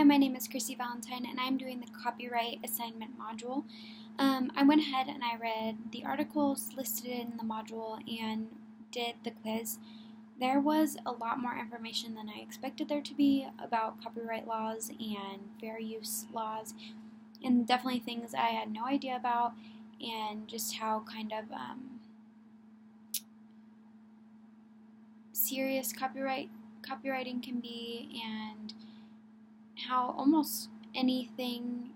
Hi, my name is Chrissy Valentine, and I'm doing the copyright assignment module. I went ahead and I read the articles listed in the module and did the quiz. There was a lot more information than I expected there to be about copyright laws and fair use laws, and definitely things I had no idea about, and just how kind of serious copywriting can be, and how almost anything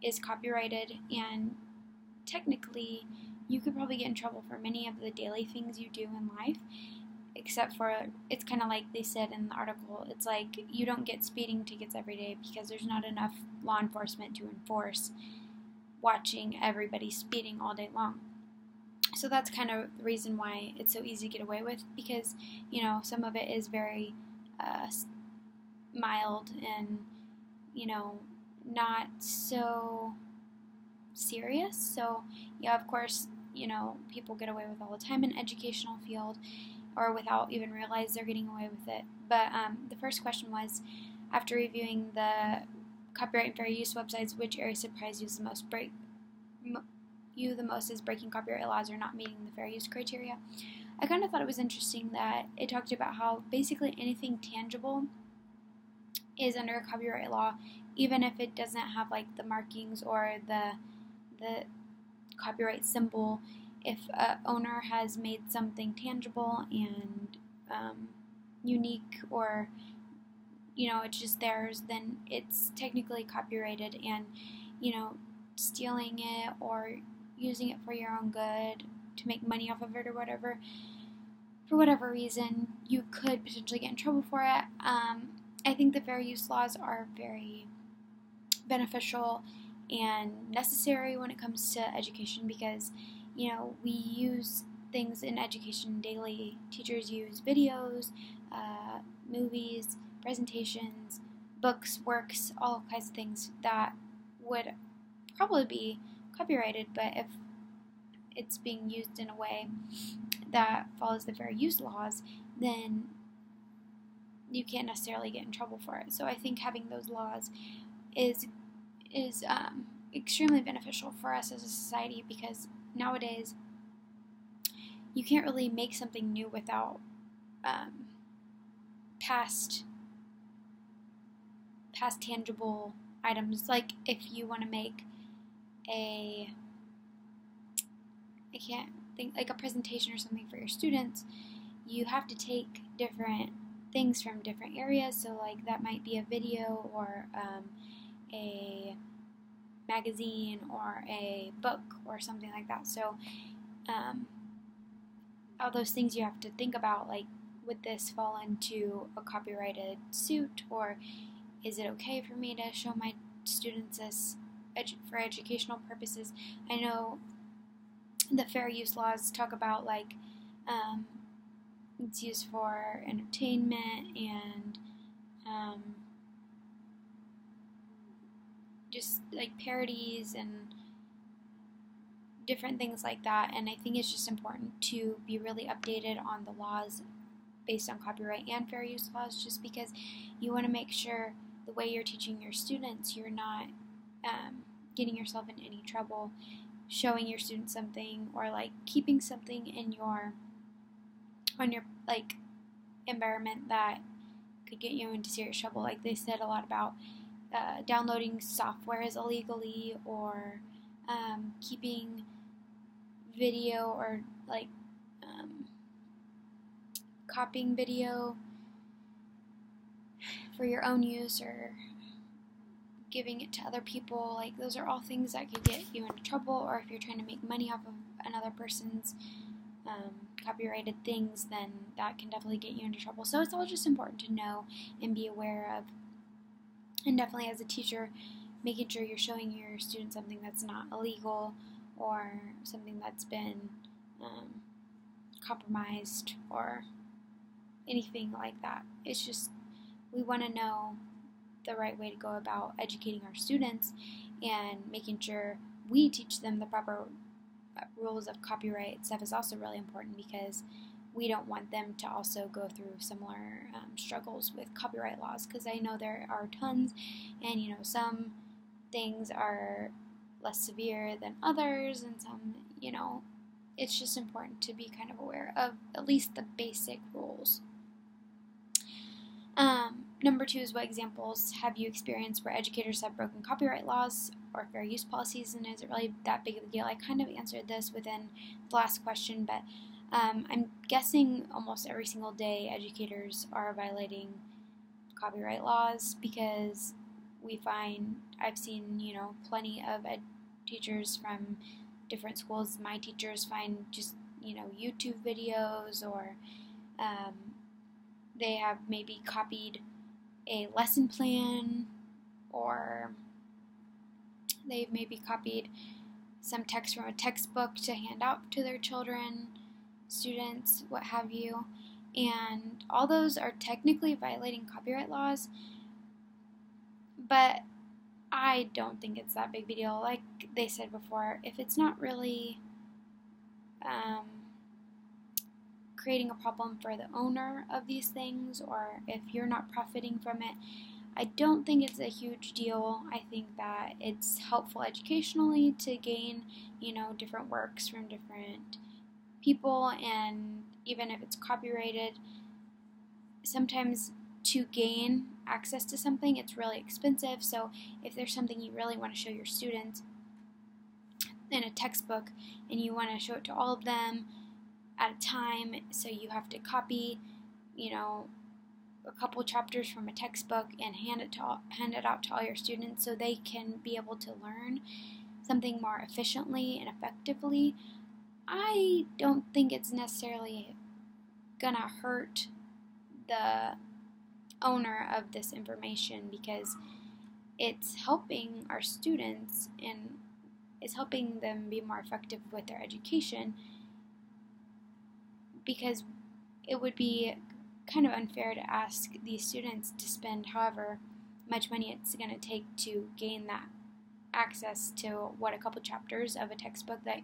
is copyrighted, and technically you could probably get in trouble for many of the daily things you do in life, except for it's kind of like they said in the article, it's like you don't get speeding tickets every day because there's not enough law enforcement to enforce watching everybody speeding all day long. So that's kind of the reason why it's so easy to get away with, because some of it is very mild and not so serious. So yeah, of course, people get away with all the time in educational field, or without even realize they're getting away with it. But the first question was, after reviewing the copyright and fair use websites, which area surprised you the most as breaking copyright laws or not meeting the fair use criteria? I kind of thought it was interesting that it talked about how basically anything tangible is under copyright law, even if it doesn't have like the markings or the copyright symbol. If a owner has made something tangible and unique, or it's just theirs, then it's technically copyrighted. And stealing it or using it for your own good to make money off of it or whatever, for whatever reason, you could potentially get in trouble for it. I think the fair use laws are very beneficial and necessary when it comes to education, because we use things in education daily. Teachers use videos, movies, presentations, books, works, all kinds of things that would probably be copyrighted, but if it's being used in a way that follows the fair use laws, then you can't necessarily get in trouble for it. So I think having those laws is extremely beneficial for us as a society, because nowadays you can't really make something new without past tangible items. Like if you want to make a presentation or something for your students, you have to take different things from different areas. So like that might be a video or a magazine or a book or something like that. So all those things you have to think about, like, would this fall into a copyrighted suit, or is it okay for me to show my students this for educational purposes? I know the fair use laws talk about like it's used for entertainment and just like parodies and different things like that. And I think it's just important to be really updated on the laws based on copyright and fair use laws, just because you want to make sure the way you're teaching your students, you're not getting yourself in any trouble showing your students something, or like keeping something in your like environment that could get you into serious trouble. Like they said a lot about downloading softwares illegally, or keeping video, or like copying video for your own use, or giving it to other people. Like those are all things that could get you into trouble. Or if you're trying to make money off of another person's copyrighted things, then that can definitely get you into trouble. So it's all just important to know and be aware of. And definitely as a teacher, making sure you're showing your students something that's not illegal, or something that's been compromised, or anything like that. It's just, we want to know the right way to go about educating our students, and making sure we teach them the proper rules of copyright stuff is also really important, because we don't want them to also go through similar struggles with copyright laws, because I know there are tons, and some things are less severe than others, and some, it's just important to be kind of aware of at least the basic rules. Number 2 is, what examples have you experienced where educators have broken copyright laws or fair use policies, and is it really that big of a deal? I kind of answered this within the last question, but I'm guessing almost every single day educators are violating copyright laws, because I've seen, plenty of teachers from different schools. My teachers find just, YouTube videos, or they have maybe copied a lesson plan, or they've maybe copied some text from a textbook to hand out to their children, students, what have you. And all those are technically violating copyright laws, but I don't think it's that big of a deal. Like they said before, if it's not really creating a problem for the owner of these things, or if you're not profiting from it, I don't think it's a huge deal. I think that it's helpful educationally to gain, different works from different people, and even if it's copyrighted, sometimes to gain access to something, it's really expensive. So if there's something you really want to show your students in a textbook, and you want to show it to all of them at a time, so you have to copy, a couple chapters from a textbook and hand it out to all your students so they can be able to learn something more efficiently and effectively, I don't think it's necessarily gonna hurt the owner of this information, because it's helping our students and it's helping them be more effective with their education, because it would be kind of unfair to ask these students to spend however much money it's going to take to gain that access to a couple chapters of a textbook that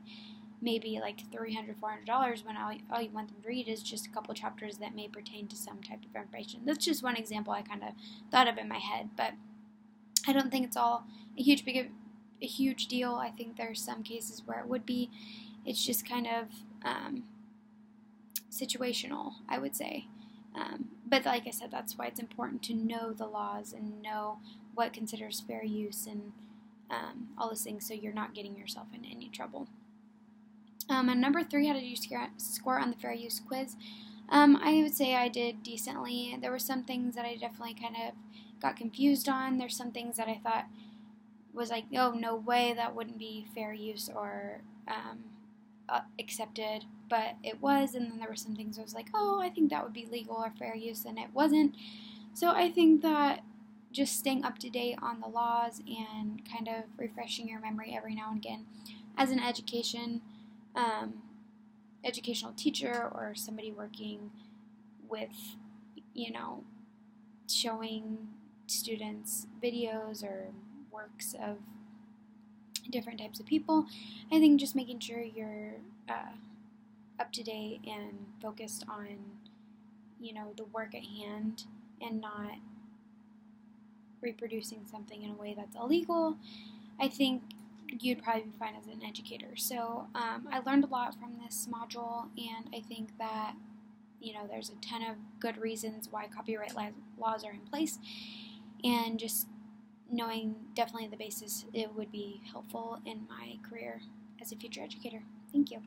may be like $300, $400, when all you want them to read is just a couple chapters that may pertain to some type of information. That's just one example I kind of thought of in my head, but I don't think it's all a huge deal. I think there's some cases where it would be. It's just kind of situational, I would say. But like I said, that's why it's important to know the laws and know what considers fair use and all those things, so you're not getting yourself in any trouble. And number 3, how did you score on the fair use quiz? I would say I did decently. There were some things that I definitely kind of got confused on. There's some things that I thought was like, oh, no way, that wouldn't be fair use or accepted, but it was. And then there were some things I was like, oh, I think that would be legal or fair use, and it wasn't. So I think that just staying up to date on the laws and kind of refreshing your memory every now and again as an educational teacher or somebody working with, showing students videos or works of different types of people. I think just making sure you're up to date and focused on, the work at hand, and not reproducing something in a way that's illegal, I think you'd probably be fine as an educator. So I learned a lot from this module, and I think that, there's a ton of good reasons why copyright laws are in place, and just knowing definitely the basis, it would be helpful in my career as a future educator. Thank you.